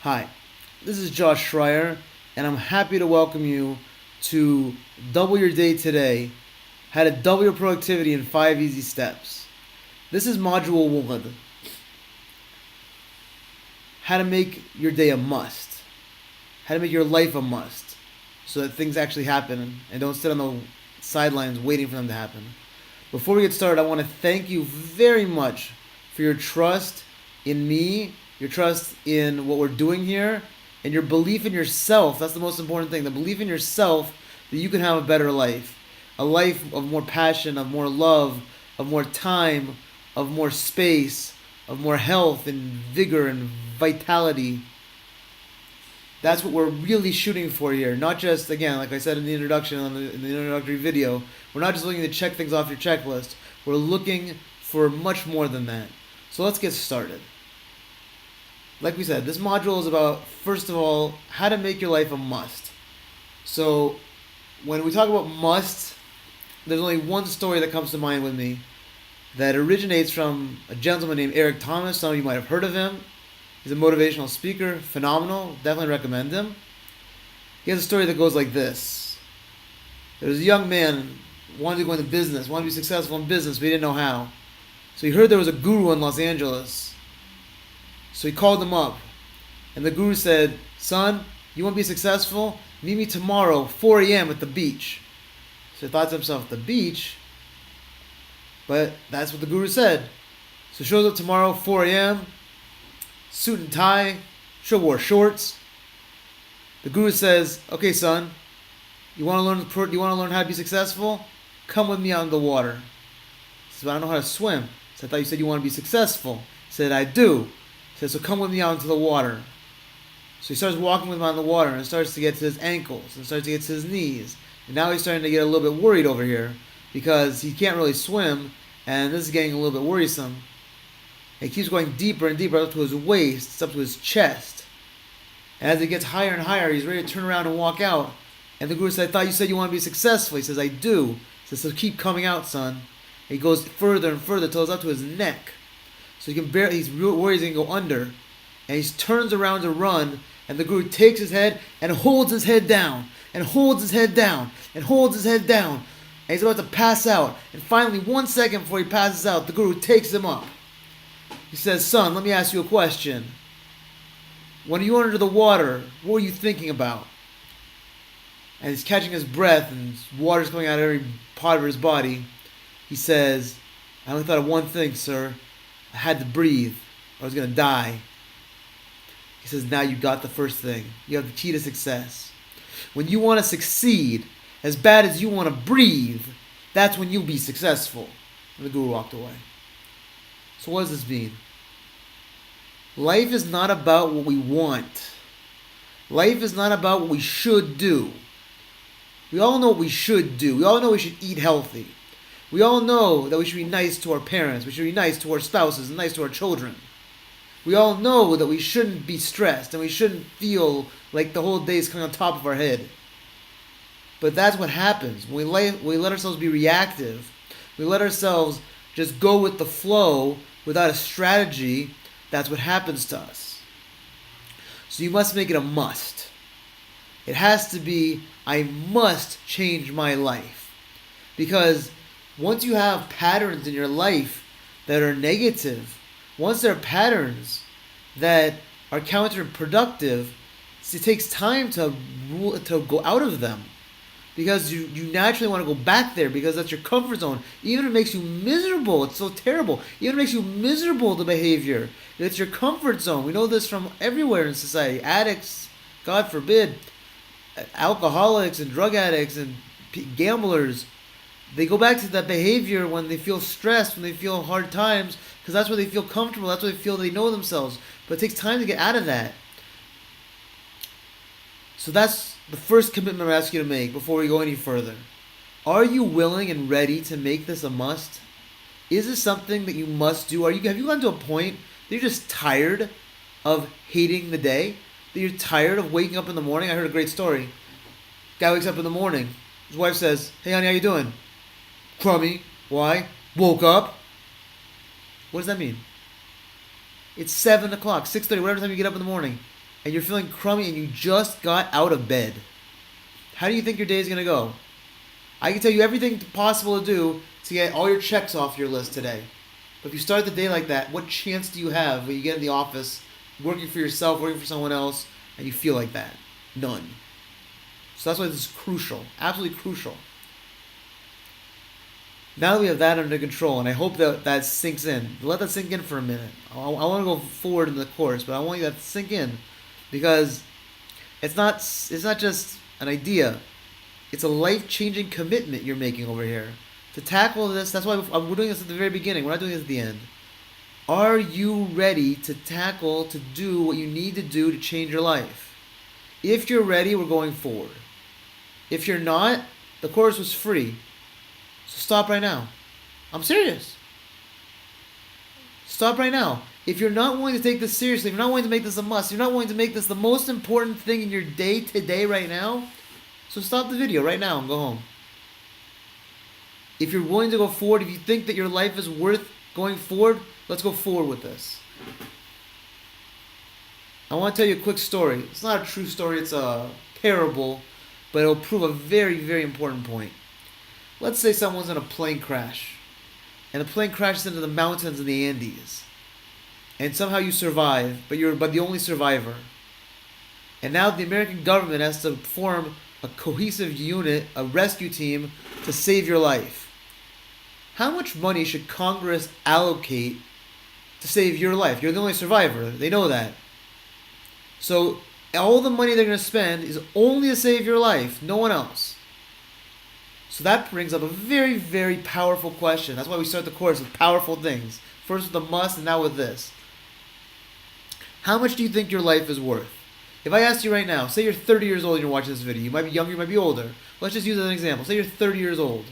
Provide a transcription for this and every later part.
Hi, this is Josh Schreier, and I'm happy to welcome you to Double Your Day Today, How to Double Your Productivity in 5 Easy Steps. This is Module 1, How to Make Your Day a Must, How to Make Your Life a Must, so that things actually happen and don't sit on the sidelines waiting for them to happen. Before we get started, I want to thank you very much for your trust in me, your trust in what we're doing here, and your belief in yourself. That's the most important thing. The belief in yourself that you can have a better life. A life of more passion, of more love, of more time, of more space, of more health and vigor and vitality. That's what we're really shooting for here. Not just, again, like I said in the introduction, in the introductory video, we're not just looking to check things off your checklist. We're looking for much more than that. So let's get started. Like we said, this module is about, first of all, how to make your life a must. So when we talk about must, there's only one story that comes to mind with me that originates from a gentleman named Eric Thomas. Some of you might have heard of him. He's a motivational speaker, phenomenal, definitely recommend him. He has a story that goes like this. There was a young man wanted to go into business, wanted to be successful in business, but he didn't know how. So he heard there was a guru in Los Angeles. So he called him up, and the guru said, "Son, you want to be successful? Meet me tomorrow, 4 a.m. at the beach." So he thought to himself, the beach? But that's what the guru said. So he shows up tomorrow, 4 a.m., suit and tie, sure wore shorts. The guru says, "Okay, son, you want to learn how to be successful? Come with me out in the water." He says, "I don't know how to swim." So I thought you said you want to be successful. He said, "I do." He said, "So come with me out into the water." So he starts walking with him on the water, and it starts to get to his ankles, and starts to get to his knees. And now he's starting to get a little bit worried over here because he can't really swim, and this is getting a little bit worrisome. And he keeps going deeper and deeper up to his waist, it's up to his chest. And as it gets higher and higher, he's ready to turn around and walk out. And the guru said, "I thought you said you want to be successful." He says, "I do." He says, "So keep coming out, son." And he goes further and further till it's up to his neck. So he can barely, he's worried he's going to go under. And he turns around to run, and the guru takes his head and holds his head down, and holds his head down, and holds his head down. And he's about to pass out. And finally, 1 second before he passes out, the guru takes him up. He says, "Son, let me ask you a question. When you were under the water, what were you thinking about?" And he's catching his breath, and water's coming out of every part of his body. He says, "I only thought of one thing, sir. I had to breathe. I was going to die." He says, "Now you got the first thing. You have the key to success. When you want to succeed as bad as you want to breathe, that's when you'll be successful." And the guru walked away. So what does this mean? Life is not about what we want. Life is not about what we should do. We all know what we should do. We all know we should eat healthy. We all know that we should be nice to our parents. We should be nice to our spouses and nice to our children. We all know that we shouldn't be stressed and we shouldn't feel like the whole day is coming on top of our head. But that's what happens. When we let ourselves be reactive, we let ourselves just go with the flow without a strategy, that's what happens to us. So you must make it a must. It has to be, I must change my life. Because once you have patterns in your life that are negative, once there are patterns that are counterproductive, it takes time to go out of them. Because you naturally want to go back there because that's your comfort zone. Even if it makes you miserable, it's so terrible. Even if it makes you miserable, the behavior, it's your comfort zone. We know this from everywhere in society. Addicts, God forbid, alcoholics and drug addicts and gamblers, they go back to that behavior when they feel stressed, when they feel hard times, because that's where they feel comfortable. That's where they feel they know themselves. But it takes time to get out of that. So that's the first commitment I'm asking you to make before we go any further. Are you willing and ready to make this a must? Is this something that you must do? Have you gotten to a point that you're just tired of hating the day? That you're tired of waking up in the morning? I heard a great story. Guy wakes up in the morning. His wife says, "Hey honey, how you doing?" "Crummy." "Why?" "Woke up." What does that mean? It's 7 o'clock, 6:30, whatever time you get up in the morning. and you're feeling crummy and you just got out of bed, how do you think your day is going to go? I can tell you everything possible to do to get all your checks off your list today. But if you start the day like that, what chance do you have when you get in the office, working for yourself, working for someone else, and you feel like that? None. So that's why this is crucial. Absolutely crucial. Now that we have that under control, and I hope that sinks in, let that sink in for a minute. I want to go forward in the course, but I want you to sink in, because it's not just an idea. It's a life-changing commitment you're making over here to tackle this. That's why we're doing this at the very beginning. We're not doing this at the end. Are you ready to tackle, to do what you need to do to change your life? If you're ready, we're going forward. If you're not, the course was free. So stop right now. I'm serious. Stop right now. If you're not willing to take this seriously, if you're not willing to make this a must, if you're not willing to make this the most important thing in your day today right now, so stop the video right now and go home. If you're willing to go forward, if you think that your life is worth going forward, let's go forward with this. I want to tell you a quick story. It's not a true story, it's a parable, but it'll prove a very, very important point. Let's say someone's in a plane crash, and the plane crashes into the mountains in the Andes, and somehow you survive, but you're the only survivor. And now the American government has to form a cohesive unit, a rescue team, to save your life. How much money should Congress allocate to save your life? You're the only survivor. They know that. So all the money they're going to spend is only to save your life, no one else. So that brings up a very, very powerful question. That's why we start the course with powerful things. First with the must, and now with this. How much do you think your life is worth? If I asked you right now, say you're 30 years old and you're watching this video. You might be younger, you might be older. Let's just use it as an example. Say you're 30 years old.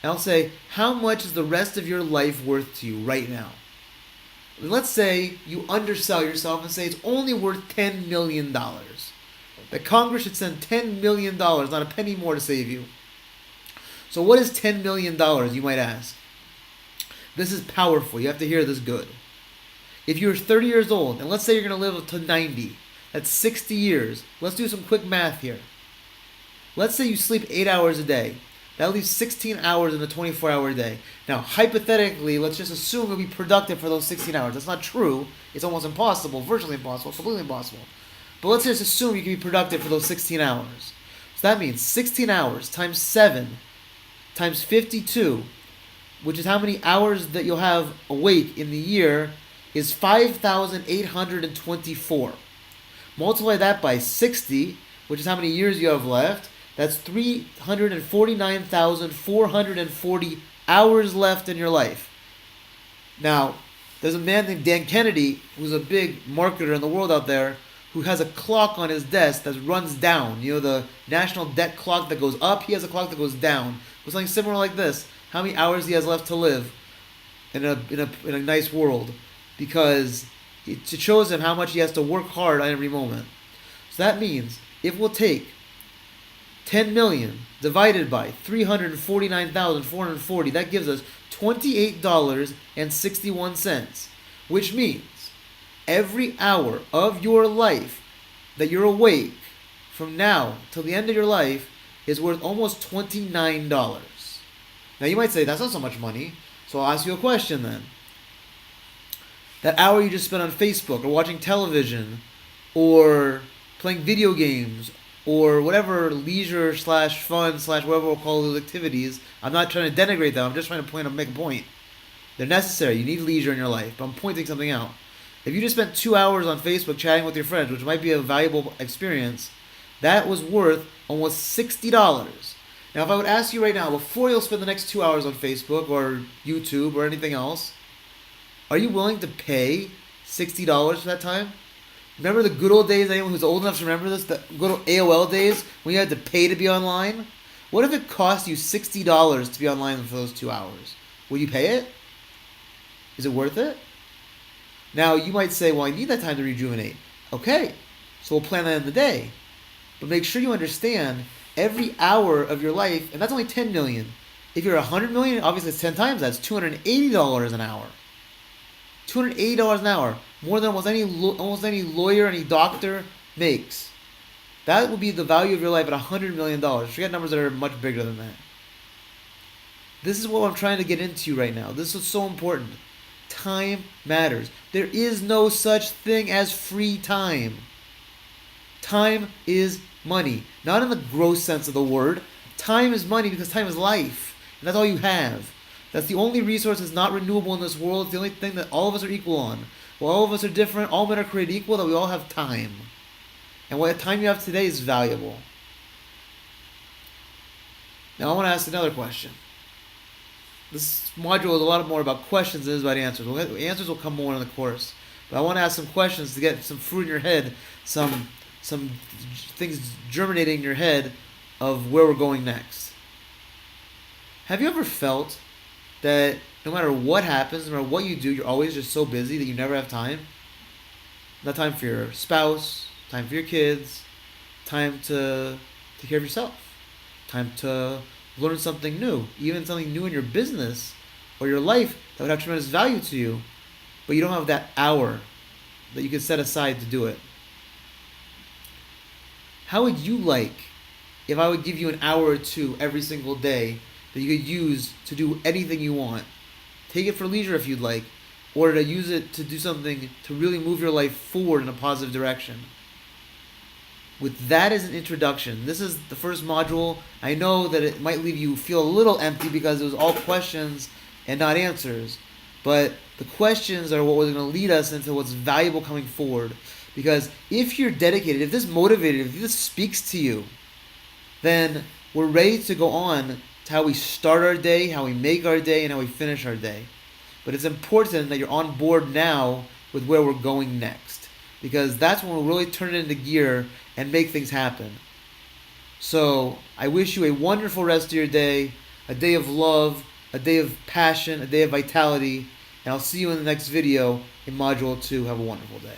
And I'll say, how much is the rest of your life worth to you right now? Let's say you undersell yourself and say it's only worth $10 million. That Congress should send $10 million, not a penny more, to save you. So what is $10 million, you might ask? This is powerful. You have to hear this good. If you're 30 years old, and let's say you're going to live to 90, that's 60 years. Let's do some quick math here. Let's say you sleep 8 hours a day. That leaves 16 hours in a 24-hour day. Now, hypothetically, let's just assume you'll be productive for those 16 hours. That's not true. It's almost impossible, virtually impossible, completely impossible. But let's just assume you can be productive for those 16 hours. So that means 16 hours times 7 times 52, which is how many hours that you'll have awake in the year, is 5,824. Multiply that by 60, which is how many years you have left. That's 349,440 hours left in your life. Now, there's a man named Dan Kennedy, who's a big marketer in the world out there, who has a clock on his desk that runs down. You know, the national debt clock that goes up, he has a clock that goes down. It's something similar like this. How many hours he has left to live in a nice world. Because it shows him how much he has to work hard on every moment. So that means if we'll take 10 million divided by 349,440, that gives us $28.61, which means every hour of your life that you're awake from now till the end of your life is worth almost $29. Now you might say, that's not so much money, so I'll ask you a question then. That hour you just spent on Facebook or watching television or playing video games or whatever leisure / fun / whatever we'll call those activities. I'm not trying to denigrate them. I'm just trying to make a point. They're necessary. You need leisure in your life. But I'm pointing something out. If you just spent 2 hours on Facebook chatting with your friends, which might be a valuable experience, that was worth almost $60. Now, if I would ask you right now, before you'll spend the next 2 hours on Facebook or YouTube or anything else, are you willing to pay $60 for that time? Remember the good old days, anyone who's old enough to remember this, the good old AOL days when you had to pay to be online? What if it cost you $60 to be online for those 2 hours? Will you pay it? Is it worth it? Now, you might say, well, I need that time to rejuvenate. Okay, so we'll plan that in the day. But make sure you understand every hour of your life, and that's only 10 million. If you're 100 million, obviously it's 10 times that. It's $280 an hour. $280 an hour. more than almost any lawyer, any doctor makes. That would be the value of your life at $100 million. Forget numbers that are much bigger than that. This is what I'm trying to get into right now. This is so important. Time matters. There is no such thing as free time. Time is money. Not in the gross sense of the word. Time is money because time is life. And that's all you have. That's the only resource that's not renewable in this world. It's the only thing that all of us are equal on. Well, all of us are different. All men are created equal. That we all have time. And what time you have today is valuable. Now I want to ask another question. This module is a lot more about questions than it is about answers. Answers will come more in the course. But I want to ask some questions to get some fruit in your head, some things germinating in your head of where we're going next. Have you ever felt that no matter what happens, no matter what you do, you're always just so busy that you never have time? Not time for your spouse, time for your kids, time to take care of yourself, time to learn something new, even something new in your business or your life that would have tremendous value to you, but you don't have that hour that you can set aside to do it. How would you like if I would give you an hour or two every single day that you could use to do anything you want? Take it for leisure if you'd like, or to use it to do something to really move your life forward in a positive direction. With that as an introduction, this is the first module. I know that it might leave you feel a little empty because it was all questions and not answers. But the questions are what was going to lead us into what's valuable coming forward. Because if you're dedicated, if this motivated, if this speaks to you, then we're ready to go on to how we start our day, how we make our day, and how we finish our day. But it's important that you're on board now with where we're going next. Because that's when we'll really turn it into gear and make things happen. So I wish you a wonderful rest of your day, a day of love, a day of passion, a day of vitality, and I'll see you in the next video in Module 2. Have a wonderful day.